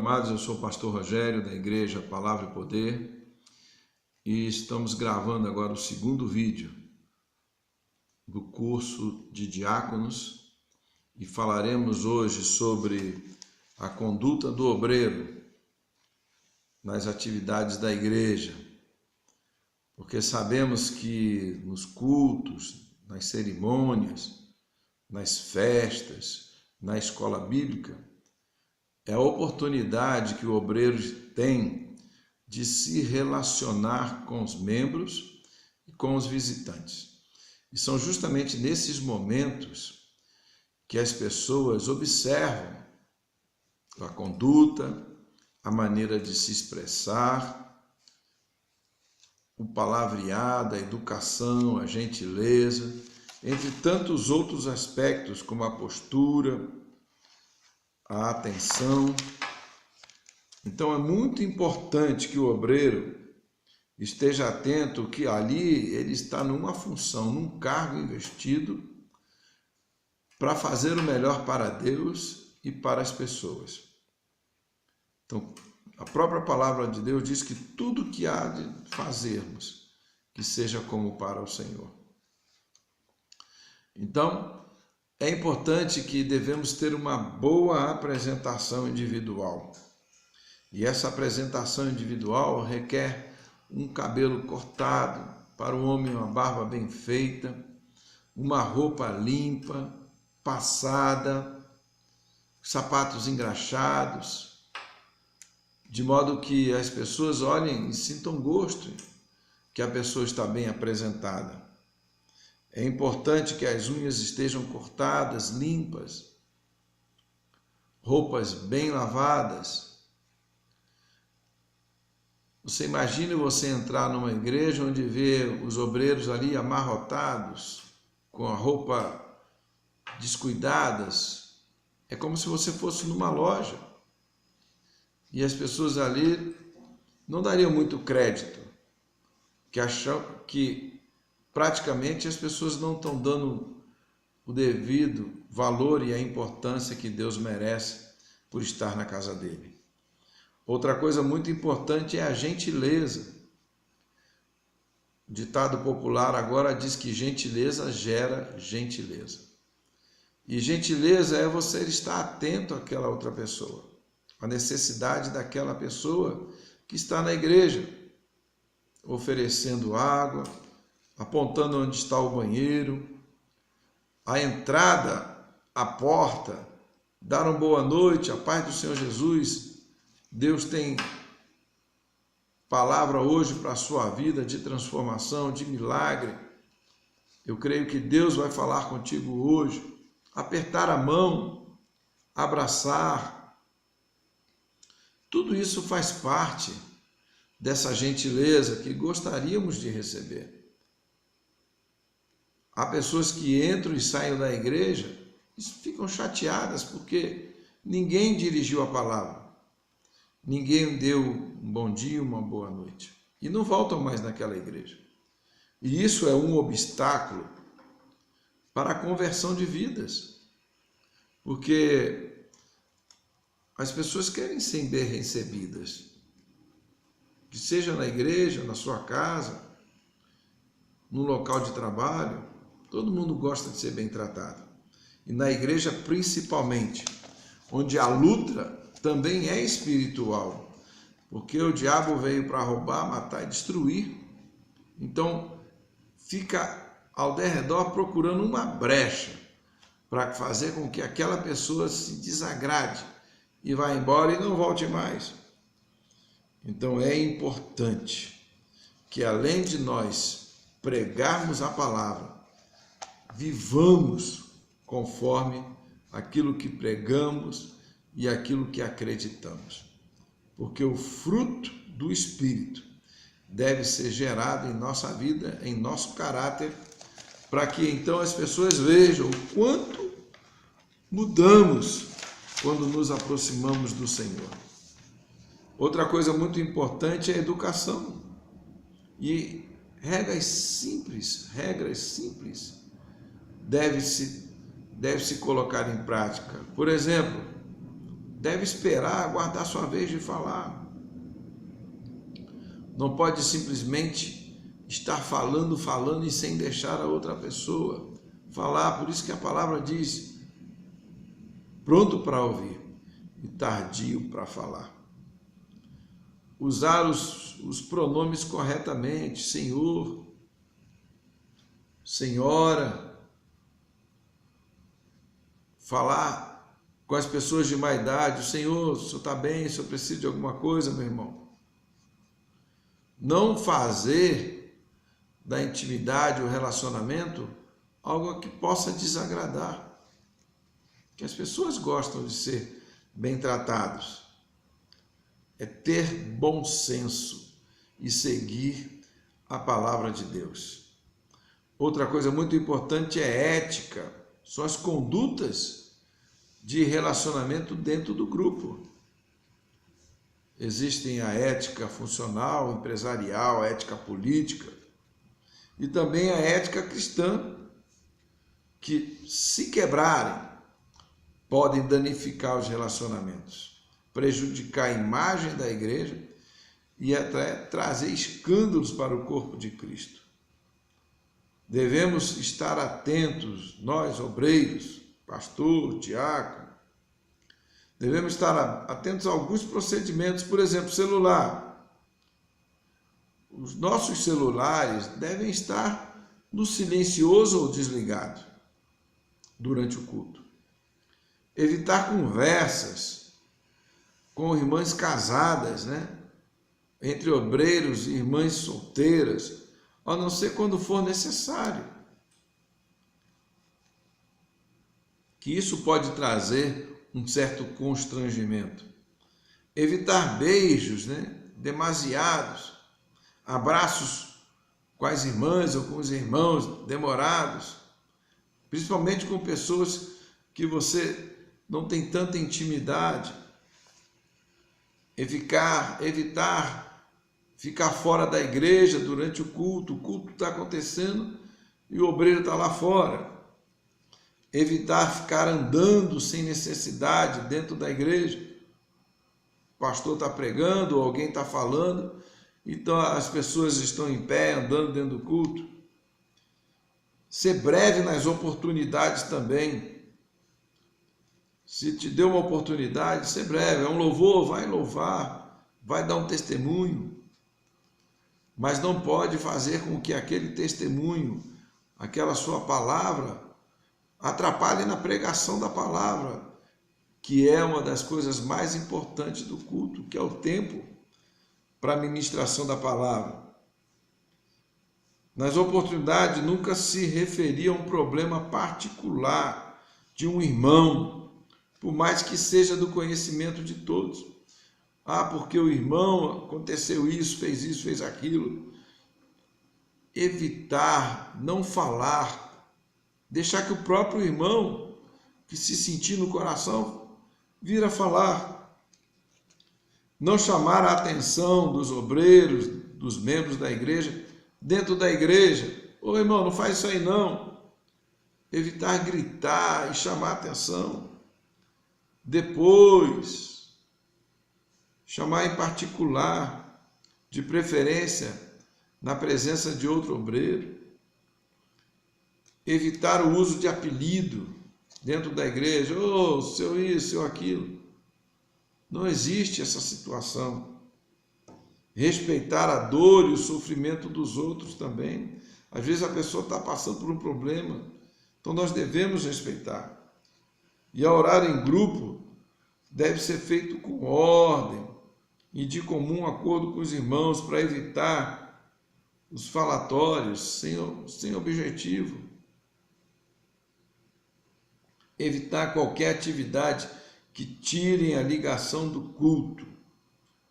amados, eu sou o pastor Rogério da Igreja Palavra e Poder e estamos gravando agora o segundo vídeo do curso de diáconos e falaremos hoje sobre a conduta do obreiro nas atividades da igreja, porque sabemos que nos cultos, nas cerimônias, nas festas, na escola bíblica, é a oportunidade que o obreiro tem de se relacionar com os membros e com os visitantes. E são justamente nesses momentos que as pessoas observam a conduta, a maneira de se expressar, o palavreado, a educação, a gentileza, entre tantos outros aspectos como a postura, a atenção. Então é muito importante que o obreiro esteja atento que ali ele está numa função, num cargo investido para fazer o melhor para Deus e para as pessoas. Então, a própria palavra de Deus diz que tudo que há de fazermos, que seja como para o Senhor. Então, é importante que devemos ter uma boa apresentação individual. E essa apresentação individual requer um cabelo cortado, para o homem uma barba bem feita, uma roupa limpa, passada, sapatos engraxados, de modo que as pessoas olhem e sintam gosto que a pessoa está bem apresentada. É importante que as unhas estejam cortadas, limpas, roupas bem lavadas. Você imagina você entrar numa igreja onde vê os obreiros ali amarrotados, com a roupa descuidadas. É como se você fosse numa loja. E as pessoas ali não dariam muito crédito, que acham que praticamente as pessoas não estão dando o devido valor e a importância que Deus merece por estar na casa dele. Outra coisa muito importante é a gentileza. O ditado popular agora diz que gentileza gera gentileza. E gentileza é você estar atento àquela outra pessoa, à necessidade daquela pessoa que está na igreja, oferecendo água, apontando onde está o banheiro, a entrada, a porta, dar uma boa noite, a paz do Senhor Jesus. Deus tem palavra hoje para a sua vida de transformação, de milagre. Eu creio que Deus vai falar contigo hoje. Apertar a mão, abraçar, tudo isso faz parte dessa gentileza que gostaríamos de receber. Há pessoas que entram e saem da igreja e ficam chateadas porque ninguém dirigiu a palavra, ninguém deu um bom dia, uma boa noite e não voltam mais naquela igreja. E isso é um obstáculo para a conversão de vidas, porque as pessoas querem ser bem recebidas, que seja na igreja, na sua casa, no local de trabalho. Todo mundo gosta de ser bem tratado. E na igreja principalmente, onde a luta também é espiritual, porque o diabo veio para roubar, matar e destruir. Então, fica ao derredor procurando uma brecha para fazer com que aquela pessoa se desagrade e vá embora e não volte mais. Então, é importante que além de nós pregarmos a palavra, vivamos conforme aquilo que pregamos e aquilo que acreditamos. Porque o fruto do Espírito deve ser gerado em nossa vida, em nosso caráter, para que então as pessoas vejam o quanto mudamos quando nos aproximamos do Senhor. Outra coisa muito importante é a educação. E regras simples deve-se colocar em prática. Por exemplo, deve esperar, aguardar sua vez de falar. Não pode simplesmente estar falando e sem deixar a outra pessoa falar. Por isso que a palavra diz: pronto para ouvir e tardio para falar. Usar os pronomes corretamente: senhor, senhora. Falar com as pessoas de má idade: o senhor está bem? O senhor precisa de alguma coisa, meu irmão? Não fazer da intimidade, o relacionamento, algo que possa desagradar. Que as pessoas gostam de ser bem tratados. É ter bom senso e seguir a palavra de Deus. Outra coisa muito importante é ética. São as condutas de relacionamento dentro do grupo. Existem a ética funcional, empresarial, a ética política e também a ética cristã, que, se quebrarem, podem danificar os relacionamentos, prejudicar a imagem da igreja e até trazer escândalos para o corpo de Cristo. Devemos estar atentos, nós, obreiros, pastor, diácono, devemos estar atentos a alguns procedimentos. Por exemplo, celular. Os nossos celulares devem estar no silencioso ou desligado durante o culto. Evitar conversas com irmãs casadas, entre obreiros e irmãs solteiras, a não ser quando for necessário. Que isso pode trazer um certo constrangimento. Evitar beijos, demasiados, abraços com as irmãs ou com os irmãos demorados, principalmente com pessoas que você não tem tanta intimidade. Evitar ficar fora da igreja durante o culto está acontecendo e o obreiro está lá fora. Evitar ficar andando sem necessidade dentro da igreja. O pastor está pregando, ou alguém está falando, então as pessoas estão em pé, andando dentro do culto. Ser breve nas oportunidades também. Se te deu uma oportunidade, ser breve. É um louvor, vai louvar, vai dar um testemunho. Mas não pode fazer com que aquele testemunho, aquela sua palavra, atrapalhe na pregação da palavra, que é uma das coisas mais importantes do culto, que é o tempo para a ministração da palavra. Nas oportunidades, nunca se referia a um problema particular de um irmão, por mais que seja do conhecimento de todos. Porque o irmão aconteceu isso, fez aquilo. Evitar, não falar, deixar que o próprio irmão, que se sentir no coração, vir a falar. Não chamar a atenção dos obreiros, dos membros da igreja, dentro da igreja. Ô irmão, não faz isso aí não. Evitar gritar e chamar a atenção. Depois, chamar em particular, de preferência, na presença de outro obreiro. Evitar o uso de apelido dentro da igreja. Seu isso, seu aquilo. Não existe essa situação. Respeitar a dor e o sofrimento dos outros também. Às vezes a pessoa está passando por um problema, então nós devemos respeitar. E a orar em grupo deve ser feito com ordem e de comum acordo com os irmãos, para evitar os falatórios sem objetivo. Evitar qualquer atividade que tirem a ligação do culto,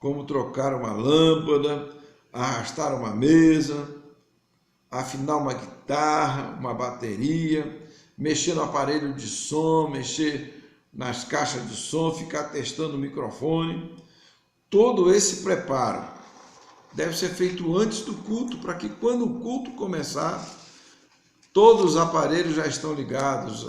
como trocar uma lâmpada, arrastar uma mesa, afinar uma guitarra, uma bateria, mexer no aparelho de som, mexer nas caixas de som, ficar testando o microfone. Todo esse preparo deve ser feito antes do culto, para que quando o culto começar, todos os aparelhos já estão ligados,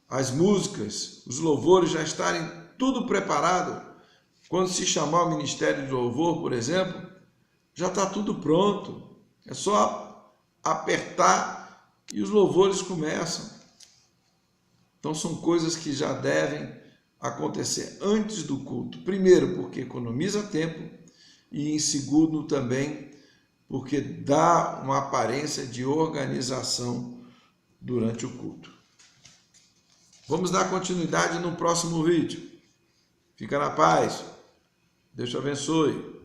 as músicas, os louvores já estarem tudo preparado. Quando se chamar o Ministério de Louvor, por exemplo, já está tudo pronto. É só apertar e os louvores começam. Então são coisas que já devem acontecer antes do culto. Primeiro, porque economiza tempo, e em segundo também, porque dá uma aparência de organização durante o culto. Vamos dar continuidade no próximo vídeo. Fica na paz. Deus te abençoe.